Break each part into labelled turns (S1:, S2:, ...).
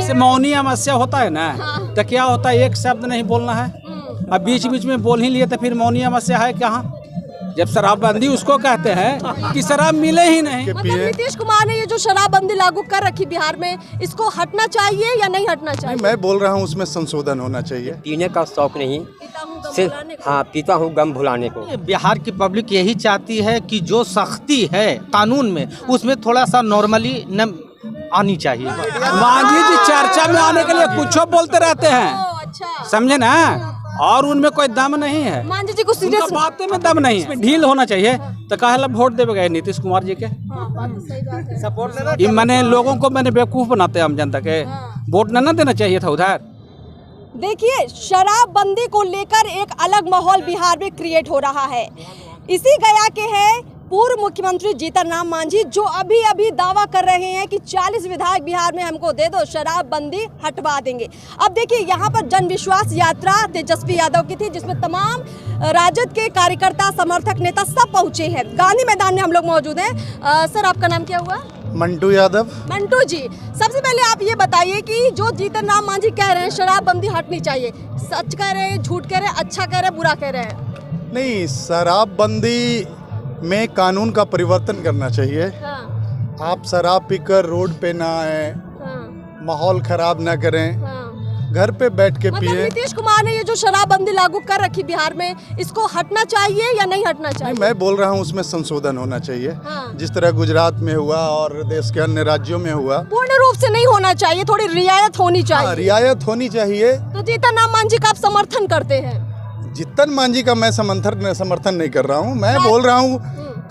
S1: जैसे मौनी अमावस्या होता है ना, तो क्या होता है, एक शब्द नहीं बोलना है। अब बीच बीच में बोल ही लिए तो फिर मौनी अमावस्या है कहाँ? जब शराबबंदी उसको कहते हैं कि शराब मिले ही नहीं।
S2: मतलब नीतीश कुमार ने ये जो शराबबंदी लागू कर रखी बिहार में, इसको हटना चाहिए या नहीं हटना चाहिए?
S3: मैं बोल रहा हूँ उसमें संशोधन होना चाहिए।
S4: पीने का शौक नहीं, सिर्फ हाँ पीता हूँ गम भुलाने को।
S5: बिहार की पब्लिक यही चाहती है कि जो सख्ती है कानून में, उसमें थोड़ा सा नॉर्मली न आनी चाहिए।
S1: मांझी जी चर्चा में आने के लिए कुछ बोलते रहते हैं,
S2: अच्छा
S1: समझे ना, और उनमें कोई दम नहीं है।
S2: मांझी जी को
S1: उनका
S2: सीरियस
S1: बातें में दम नहीं है, ढील होना चाहिए। तो काहे वोट देवे गए नीतीश कुमार जी के?
S2: सपोर्ट
S1: ये मैंने लोगों को मैंने बेवकूफ बनाते हैं हम जनता के, वोट ना देना चाहिए था उधर।
S2: देखिए, शराबबंदी को लेकर एक अलग माहौल बिहार में क्रिएट हो रहा है। इसी गया के हैं पूर्व मुख्यमंत्री जीतन राम मांझी, जो अभी अभी दावा कर रहे हैं कि 40 विधायक बिहार में हमको दे दो, शराबबंदी हटवा देंगे। अब देखिए, यहाँ पर जन विश्वास यात्रा तेजस्वी यादव की थी, जिसमें तमाम राजद के कार्यकर्ता, समर्थक, नेता सब पहुंचे हैं। गांधी मैदान में हम लोग मौजूद हैं। सर, आपका नाम क्या हुआ?
S3: मंटू यादव।
S2: मंटू जी, सबसे पहले आप ये बताइए कि जो जीतन राम मांझी कह रहे हैं शराबबंदी हटनी चाहिए, सच कह रहे हैं, झूठ कह रहे हैं, अच्छा कह रहे हैं, बुरा कह रहे हैं?
S3: नहीं, शराबबंदी में कानून का परिवर्तन करना चाहिए।
S2: हाँ,
S3: आप शराब पीकर रोड पे ना आए,
S2: हाँ,
S3: माहौल खराब ना करें,
S2: हाँ।
S3: घर पे बैठ के
S2: मतलब
S3: पिए।
S2: नीतीश कुमार ने ये जो शराबबंदी लागू कर रखी बिहार में, इसको हटना चाहिए या नहीं हटना चाहिए?
S3: मैं बोल रहा हूँ उसमें संशोधन होना चाहिए।
S2: हाँ।
S3: जिस तरह गुजरात में हुआ और देश के अन्य राज्यों में हुआ,
S2: पूर्ण रूप से नहीं होना चाहिए, थोड़ी रियायत होनी चाहिए।
S3: रियायत होनी चाहिए।
S2: तो जीतन राम मांझी का आप समर्थन करते हैं?
S3: जीतन मांझी का मैं समर्थन नहीं कर रहा हूँ। मैं बोल रहा हूँ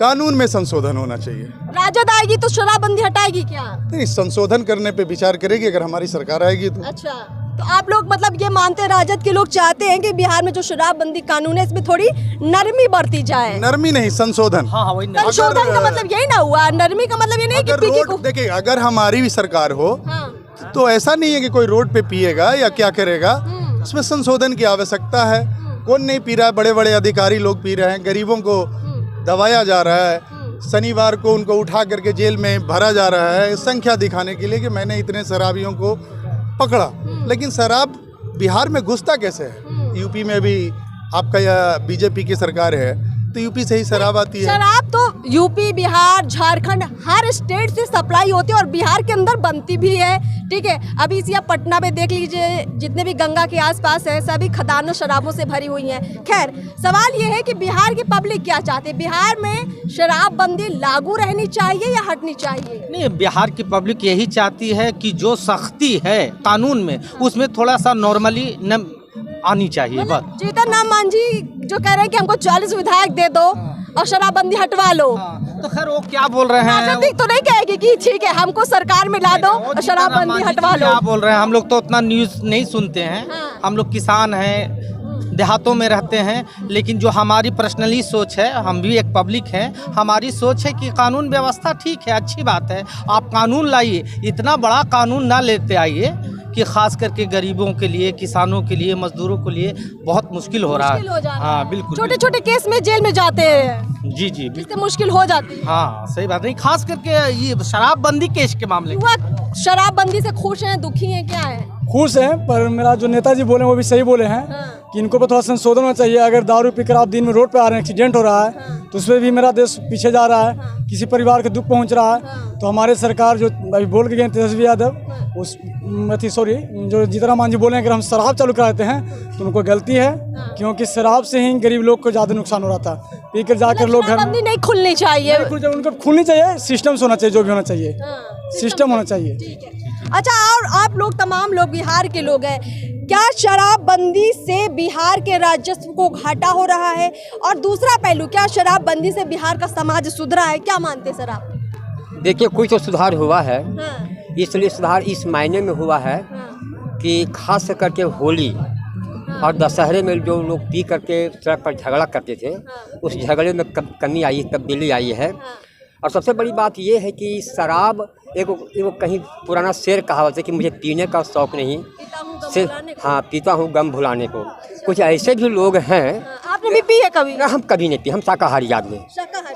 S3: कानून में संशोधन होना चाहिए।
S2: राजद आएगी तो शराबबंदी हटाएगी क्या?
S3: नहीं, संशोधन करने पे विचार करेगी अगर हमारी सरकार आएगी तो।
S2: अच्छा, तो आप लोग मतलब ये मानते हैं, राजद के लोग चाहते हैं कि बिहार में जो शराबबंदी कानून है इसमें थोड़ी नरमी बरती जाए?
S3: नरमी नहीं, संशोधन।
S5: हाँ वही
S2: संशोधन का मतलब यही ना हुआ? नरमी का मतलब ये नहीं कि
S3: अगर
S2: पीके
S3: रोड देखिए, अगर हमारी भी सरकार हो
S2: हाँ।
S3: तो ऐसा नहीं है कि कोई रोड पे पिएगा या क्या करेगा। उसमें संशोधन की आवश्यकता है। कौन नहीं पी रहा है? बड़े बड़े अधिकारी लोग पी रहे हैं, गरीबों को दबाया जा रहा है, शनिवार को उनको उठा करके जेल में भरा जा रहा है, संख्या दिखाने के लिए कि मैंने इतने शराबियों को पकड़ा। लेकिन शराब बिहार में घुसता कैसे है? यूपी में भी आपका यह बीजेपी की सरकार है तो यूपी से ही शराब आती है।
S2: शराब तो यूपी, बिहार, झारखंड, हर स्टेट से सप्लाई होती है और बिहार के अंदर बनती भी है। ठीक है, अभी इसी आप पटना में देख लीजिए, जितने भी गंगा के आसपास है सभी खदानों शराबों से भरी हुई हैं। खैर, सवाल ये है कि बिहार की पब्लिक क्या चाहती है? बिहार में शराबबंदी लागू रहनी चाहिए या हटनी चाहिए?
S5: नहीं, बिहार की पब्लिक यही चाहती है कि जो सख्ती है कानून में, उसमें थोड़ा सा नॉर्मली न आनी चाहिए बस।
S2: जीतन राम मांझी जो कह रहे हैं कि हमको 40 विधायक दे दो और शराबबंदी हटवा लो,
S5: तो खैर वो क्या बोल रहे हैं?
S2: राजनीतिक तो नहीं कहेगी कि ठीक है हमको सरकार में ला दो और शराबबंदी हटवा लो?
S5: क्या बोल रहे हैं? हम लोग तो उतना न्यूज़ नहीं सुनते हैं।
S2: हाँ।
S5: हम लोग किसान हैं, देहातों में रहते हैं, लेकिन जो हमारी पर्सनली सोच है, हम भी एक पब्लिक हैं, हमारी सोच है कि कानून व्यवस्था ठीक है, अच्छी बात है। आप कानून लाइए, इतना बड़ा कानून ना लेते आइए कि खास करके गरीबों के लिए, किसानों के लिए, मजदूरों के लिए बहुत मुश्किल हो रहा है। हाँ बिल्कुल,
S2: छोटे छोटे केस में जेल में जाते हैं,
S5: जी जी बिल्कुल,
S2: इससे मुश्किल हो जाती है।
S5: हाँ सही बात नहीं, खास करके ये शराबबंदी केस के मामले।
S2: युवा शराबबंदी से खुश हैं, दुखी हैं, क्या है?
S6: खुश हैं, पर मेरा जो नेताजी बोले वो भी सही बोले हैं।
S2: हाँ।
S6: कि इनको पर थोड़ा संशोधन होना चाहिए। अगर दारू पीकर आप दिन में रोड पे आ रहे हैं, एक्सीडेंट हो रहा है, तो उसमें भी मेरा देश पीछे जा रहा है। किसी परिवार के दुख पहुंच रहा है, तो हमारे सरकार जो अभी बोल के गए तेजस्वी यादव, उस जो जीतन राम मांझी बोले हैं, अगर हम शराब चालू कराते हैं तो उनको गलती है, क्योंकि शराब से ही गरीब लोग को ज़्यादा नुकसान हो रहा था। पीकर जाकर लोग घर
S2: शराबबंदी नहीं खुलनी चाहिए,
S6: उनको खुलनी चाहिए, सिस्टम से होना चाहिए, जो भी होना चाहिए सिस्टम होना चाहिए।
S2: अच्छा, और आप लोग तमाम लोग बिहार के लोग हैं, क्या शराबबंदी से बिहार के राजस्व को घाटा हो रहा है? और दूसरा पहलू, क्या शराबबंदी से बिहार का समाज सुधरा है? क्या मानते सर आप?
S4: देखिए, कुछ तो सुधार हुआ है।
S2: हाँ।
S4: इसलिए सुधार इस मायने में हुआ है कि खास करके होली और दशहरे में जो लोग पी करके सड़क पर झगड़ा करते थे, उस झगड़े में कमी आई, तब्दीली आई है। और सबसे बड़ी बात ये है कि शराब एक कहीं पुराना शेर कहावत है कि मुझे पीने का शौक नहीं, सिर्फ हाँ पीता हूँ गम भुलाने को। कुछ ऐसे भी लोग हैं।
S2: आपने भी पी है कभी?
S4: हम कभी नहीं पी, हम शाकाहारी आदमी।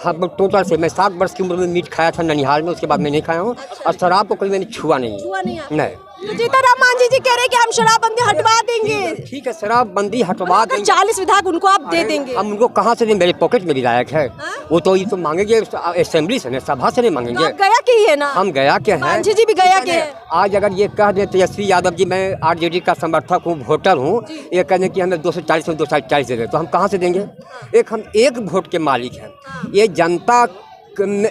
S4: हम टोटल से, मैं 7 वर्ष की उम्र में मीट खाया था ननिहाल में, उसके बाद मैं नहीं खाया हूँ। और शराब को कभी मैंने छुआ नहीं।
S2: नहीं। तो जीतनराम मांझी जी कह रहे हैं कि हम शराबबंदी हटवा देंगे।
S4: ठीक है, शराबबंदी हटवा देंगे।
S2: 40 विधायक उनको आप दे देंगे।
S4: हम उनको कहाँ से दें? मेरे पॉकेट में विधायक है। वो तो ये तो मांगेंगे असेंबली से, नहीं सभा से नहीं मांगेंगे।
S2: आप गया के ही है ना?
S4: हम गया के हैं।
S2: मांझी जी भी गया के हैं।
S4: आज अगर ये कह दें तेजस्वी यादव जी मैं आरजेडी का समर्थक हूँ, वोटर हूँ, ये कहने कि हमें 240 में 240 दे दें, तो हम कहाँ से देंगे? हम एक वोट के मालिक हैं। ये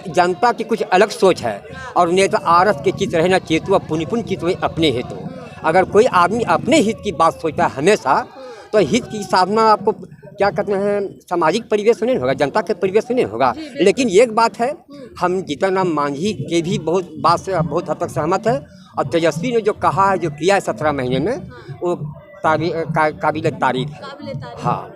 S4: जनता की कुछ अलग सोच है और नेता आरस के चित रहे ना चेतु पुनिपुन चित हुए अपने हित हो। अगर कोई आदमी अपने हित की बात सोचता है हमेशा, तो हित की साधना आपको क्या कहते हैं, सामाजिक परिवेश में नहीं होगा, जनता के परिवेश में नहीं होगा। लेकिन एक बात है, हम जीतनराम मांझी के भी बात से बहुत हद तक सहमत है और तेजस्वी ने जो कहा है, जो किया है 17 महीने में, वो काबिल तारीफ है। हाँ,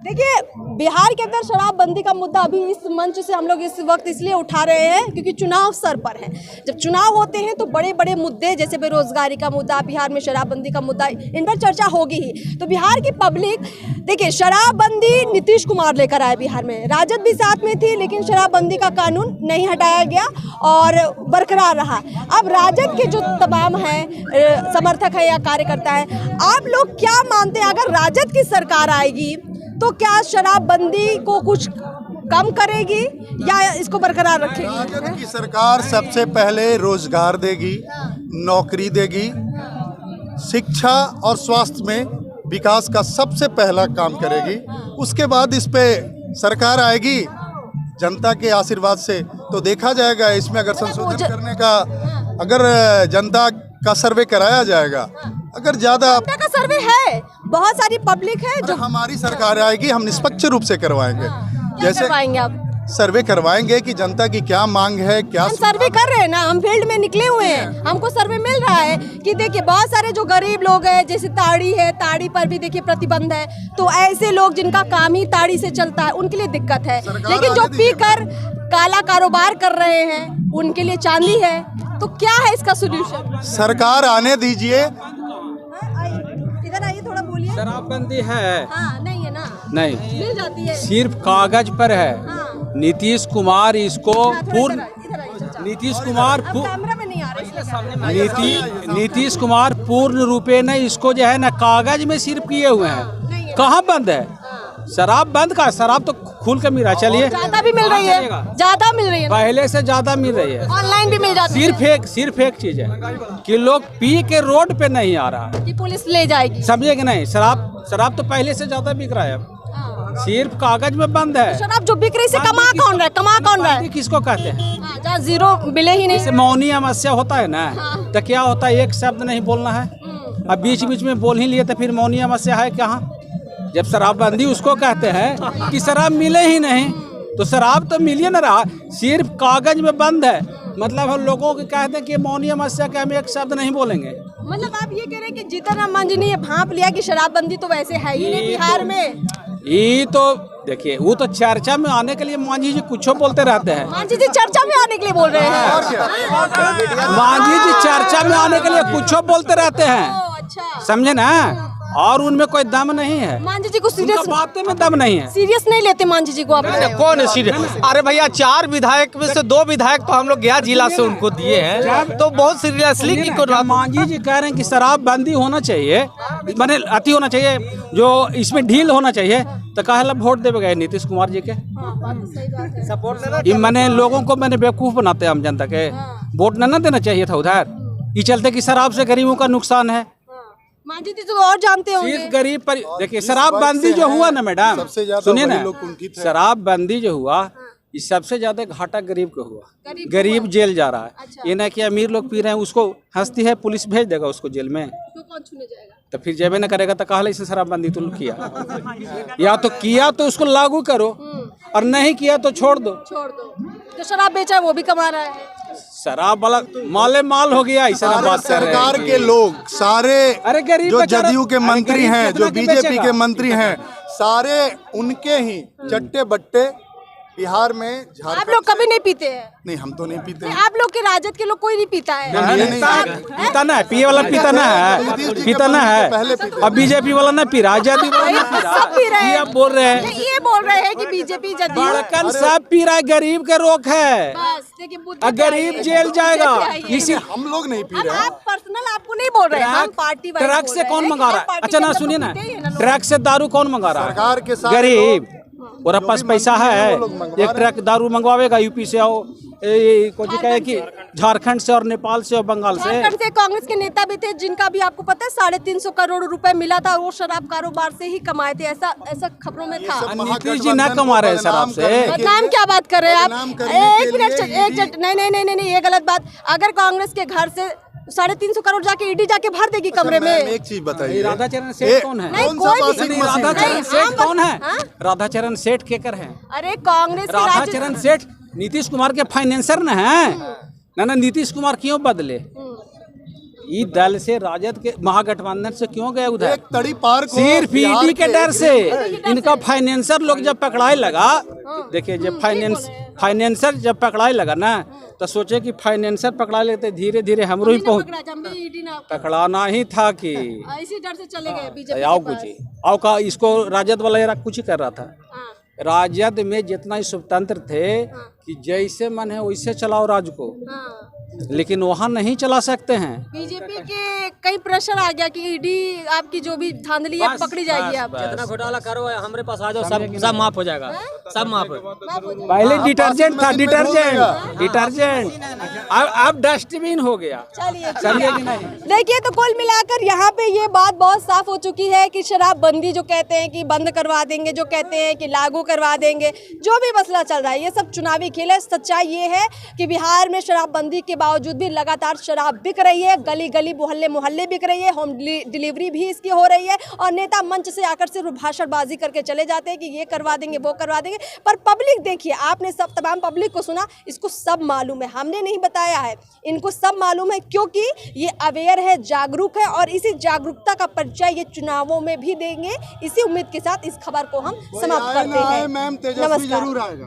S2: देखिए, बिहार के अंदर शराबबंदी का मुद्दा अभी इस मंच से हम लोग इस वक्त इसलिए उठा रहे हैं क्योंकि चुनाव सर पर है। जब चुनाव होते हैं तो बड़े बड़े मुद्दे जैसे बेरोजगारी का मुद्दा, बिहार में शराबबंदी का मुद्दा, इन पर चर्चा होगी ही। तो बिहार की पब्लिक, देखिए, शराबबंदी नीतीश कुमार लेकर आए बिहार में, राजद भी साथ में थी, लेकिन शराबबंदी का कानून नहीं हटाया गया और बरकरार रहा। अब राजद के जो तमाम हैं समर्थक है या कार्यकर्ता है, आप लोग क्या मानते हैं, अगर राजद की सरकार आएगी तो क्या शराबबंदी को कुछ कम करेगी या इसको बरकरार रखेगी?
S3: राजद की सरकार सबसे पहले रोजगार देगी, नौकरी देगी, शिक्षा और स्वास्थ्य में विकास का सबसे पहला काम करेगी। उसके बाद इस पे सरकार आएगी जनता के आशीर्वाद से, तो देखा जाएगा इसमें अगर संशोधन करने का, अगर जनता का सर्वे कराया जाएगा, अगर ज्यादा
S2: का सर्वे है, बहुत सारी पब्लिक है जो
S3: हमारी सरकार आएगी, हम निष्पक्ष रूप से करवाएंगे। जैसे
S2: करवाएंगे आप
S3: सर्वे करवाएंगे कि जनता की क्या मांग है, क्या
S2: हम सर्वे कर रहे हैं ना, हम फील्ड में निकले हुए हैं, हमको सर्वे मिल रहा है कि देखिए बहुत सारे जो गरीब लोग हैं, जैसे ताड़ी है, ताड़ी पर भी देखिए प्रतिबंध है, तो ऐसे लोग जिनका काम ही ताड़ी से चलता है उनके लिए दिक्कत है। लेकिन जो पीकर काला कारोबार कर रहे हैं उनके लिए चांदी है। तो क्या है इसका सोल्यूशन?
S3: सरकार आने दीजिए।
S2: इधर आइए, थोड़ा बोलिए।
S1: शराबबंदी है?
S2: हाँ, नहीं है ना,
S1: नहीं,
S2: मिल जाती है,
S1: सिर्फ कागज पर है।
S2: हाँ।
S1: नीतीश कुमार इसको पूर्ण
S2: इधर आइए चाचा।
S1: नीतीश कुमार
S2: अब कैमरा में नहीं आ रहा है।
S1: नीतीश कुमार पूर्ण रूपे न इसको जो है ना कागज में सिर्फ किए हुए हैं। कहाँ बंद है शराब? बंद का शराब तो खुल के मिल रहा है। चलिए,
S2: ज्यादा भी मिल रही है, ज्यादा मिल रही है,
S1: पहले से ज्यादा मिल रही है,
S2: ऑनलाइन भी मिल जाती है।
S1: सिर्फ एक चीज है कि लोग पी के रोड पे नहीं आ रहा,
S2: कि पुलिस ले जाएगी,
S1: समझे कि नहीं? शराब तो पहले से ज्यादा बिक रहा है, अब सिर्फ कागज में बंद है।
S2: शराब जो बिक रही से कमा कौन रहा है?
S1: किसको कहते हैं?
S2: जहाँ जीरो मिले ही नहीं।
S1: जैसे मौनी अमावस्या होता है ना, तो क्या होता है, एक शब्द नहीं बोलना है, अब बीच बीच में बोल ही लिए तो फिर मौनी अमावस्या है कहाँ? जब शराबबंदी उसको कहते हैं कि शराब मिले ही नहीं, तो शराब तो मिल ही ना रहा, सिर्फ कागज में बंद है। मतलब हम लोगों को कहते हैं कि मौनी अमावस्या के हम एक शब्द नहीं बोलेंगे।
S2: मतलब आप ये कह रहे हैं कि जीतनराम मांझी ने ये भांप लिया कि शराबबंदी तो वैसे है ही नहीं बिहार में।
S1: ये तो देखिए, वो तो चर्चा में आने के लिए मांझी जी कुछ बोलते रहते हैं।
S2: मांझी जी चर्चा में आने के लिए बोल रहे हैं।
S1: मांझी जी चर्चा में आने के लिए कुछ बोलते रहते हैं,
S2: अच्छा,
S1: समझे ना? और उनमें कोई दम नहीं है,
S2: मांझी जी को सीरियस
S1: बातें में दम नहीं है,
S2: सीरियस नहीं लेते मांझी जी को आप।
S5: कौन है सीरियस? अरे भैया, 4 विधायक में से 2 विधायक तो हम लोग गया जिला से उनको दिए हैं, तो बहुत सीरियसली की को
S1: मांझी जी कह रहे हैं कि शराबबंदी होना चाहिए, माने अति होना चाहिए, जो इसमें ढील होना चाहिए, तो कहा वोट दे गए नीतीश कुमार जी के सपोर्ट। मैंने लोगों को मैंने बेवकूफ बनाते हैं हम जनता के, वोट न देना चाहिए था उधर। ये चलते कि शराब से गरीबों का नुकसान है।
S2: मांझी जी तो और जानते होंगे।
S1: सिर्फ गरीब पर देखिए, शराबबंदी जो हुआ ना मैडम, सुनिए ना, शराबबंदी जो हुआ ये सबसे ज्यादा घाटा गरीब को हुआ। गरीब जेल जा रहा है।
S2: अच्छा।
S1: ये ना कि अमीर लोग पी रहे हैं, उसको हंसती है पुलिस भेज देगा उसको जेल में,
S2: तो कौन छूने जाएगा?
S1: तो फिर जेबे न करेगा तो कहा इसे शराबबंदी तुम किया, या तो किया तो उसको लागू करो और नहीं किया तो छोड़ दो।
S2: जो शराब बेचा है वो भी कमा रहा है।
S1: शराब वाला माले माल हो गया, ऐसा ना बात कर रहे हैं।
S3: सरकार के लोग सारे,
S1: अरे गरीब
S3: जो
S1: बेचारा-
S3: जदयू के
S1: अरे
S3: मंत्री
S1: गरीब
S3: हैं,
S1: कितना
S3: जो
S1: की
S3: बीजेपी
S1: बेचेगा?
S3: के मंत्री हैं, सारे उनके ही चट्टे बट्टे बिहार में
S2: आप लोग कभी नहीं पीते हैं?
S3: नहीं, हम तो नहीं पीते हैं।
S2: आप लोग के राजद के लोग कोई नहीं पीता है?
S1: पीता ना है, पिए वाला पीता ना है, पीता ना है। अब बीजेपी वाला ना पी रहा, जदयू वाला ना पी रहा।
S2: सब पी रहे हैं।
S1: ये आप बोल रहे हैं
S2: ये बोल रहे हैं कि बीजेपी जदयू
S1: बड़कन सब पी रहा है, गरीब के रोक है।
S2: बस देखिए बुद्धि
S1: गरीब
S2: चाहिए,
S1: जेल जाएगा।
S2: चाहिए।
S1: इसी
S3: हम लोग नहीं पी
S2: अब
S3: रहे हैं।
S2: आप पर्सनल आपको नहीं बोल रहे हैं, हम पार्टी वाइज
S1: ट्रक
S2: बोल
S1: से
S2: रहे
S1: कौन
S2: हैं
S1: मंगा
S2: कि
S1: रहा
S2: हम
S1: है?
S2: पार्टी
S1: अच्छा
S2: के
S1: ना
S2: अंदर
S1: सुनिए
S2: तो
S1: ना,
S2: पीते ही हैं लोग।
S1: ट्रक से दारू कौन मंगा रहा है?
S3: सरकार के साथ
S1: गरीब और पास
S3: भी
S1: पैसा
S3: मंत्री हैं,
S1: है,
S3: वो लोग मंगवा
S1: एक ट्रक दारू मंगवाएगा यूपी से आओ, कुछ कहे कि झारखंड से और नेपाल से और बंगाल से।
S2: झारखंड से कांग्रेस के नेता भी थे जिनका भी आपको पता है 350 करोड़ रुपए मिला था, वो शराब कारोबार से ही कमाए थे, ऐसा खबरों में था।
S1: नीतीश जी ना कमा रहे हैं शराब से।
S2: बदनाम क्या बात कर रहे हैं
S3: बदनाम
S2: आप?
S3: करने
S2: एक
S3: के
S2: मिनट,
S3: लिए
S2: एक मिनट, नहीं, ये गलत बात। अगर कांग्रेस के घर से 350 करोड़ जाके ईडी जाके भर देगी कमरे में।
S3: एक चीज बताइए,
S1: राधाचरण सेठ कौन है?
S2: नहीं,
S3: कौन सा
S2: कोई भी
S3: वाशिंग
S2: नहीं,
S3: मशीन है?
S1: राधाचरण
S2: नहीं,
S1: सेठ कौन है?
S2: हाँ?
S1: राधाचरण सेठ केकर है?
S2: अरे कांग्रेस के
S1: राधाचरण सेठ नीतीश कुमार के फाइनेंसर न है ना नीतीश कुमार क्यों बदले? ये दल से राजद के महागठबंधन से क्यों गए उधर?
S3: एक तड़ी पार को
S1: सिर्फ
S3: बिहार
S1: ईडी के डर से।
S2: के
S1: इनका फाइनेंसर लोग जब पकड़ाई लगा, देखिए जब फाइनेंसर जब पकड़ाई लगा ना, तो सोचे कि फाइनेंसर पकड़ा लेते, धीरे धीरे हमरो ही पहुंच पकड़ाना ही था कि
S2: इसी डर से चले गए बीजेपी
S1: आओ कुछ ही आओ का इसको राजद वाला ये कुछ ही कर रहा था। राजद में जितना ही स्वतंत्र थे कि जैसे मन है वैसे चलाओ राज को, लेकिन वहाँ नहीं चला सकते हैं।
S2: बीजेपी के कई प्रेशर आ गया कि ईडी आपकी जो भी धांधली है पकड़ी जाएगी। आप
S7: जितना घोटाला करो हमारे पास आ जाओ, सब माफ हो जाएगा, सब माफ है।
S1: पहले डिटर्जेंट था, डिटर्जेंट अब डस्टबिन हो गया।
S2: चलिए
S1: समझे कि नहीं?
S2: देखिए, तो कुल मिलाकर यहाँ पे ये बात बहुत साफ हो चुकी है कि शराबबंदी जो कहते हैं कि बंद करवा देंगे, जो कहते हैं कि लागू करवा देंगे, जो भी मसला चल रहा है ये सब चुनावी खेल है। सच्चाई ये है कि बिहार में शराबबंदी के बावजूद भी लगातार शराब बिक रही है, गली गली मोहल्ले मोहल्ले बिक रही है, होम डिलीवरी भी इसकी हो रही है, और नेता मंच से आकर सिर्फ भाषणबाजी करके चले जाते हैं कि ये करवा देंगे वो करवा देंगे। पर पब्लिक देखिए, आपने सब तमाम पब्लिक को सुना, इसको सब मालूम है, हमने नहीं बताया है, इनको सब मालूम है, क्योंकि ये अवेयर है, जागरूक है, और इसी जागरूकता का परिचय ये चुनावों में भी देंगे। इसी उम्मीद के साथ इस खबर को हम समाप्त करते हैं।
S3: मैम तेजस्वी जरूर आएगा।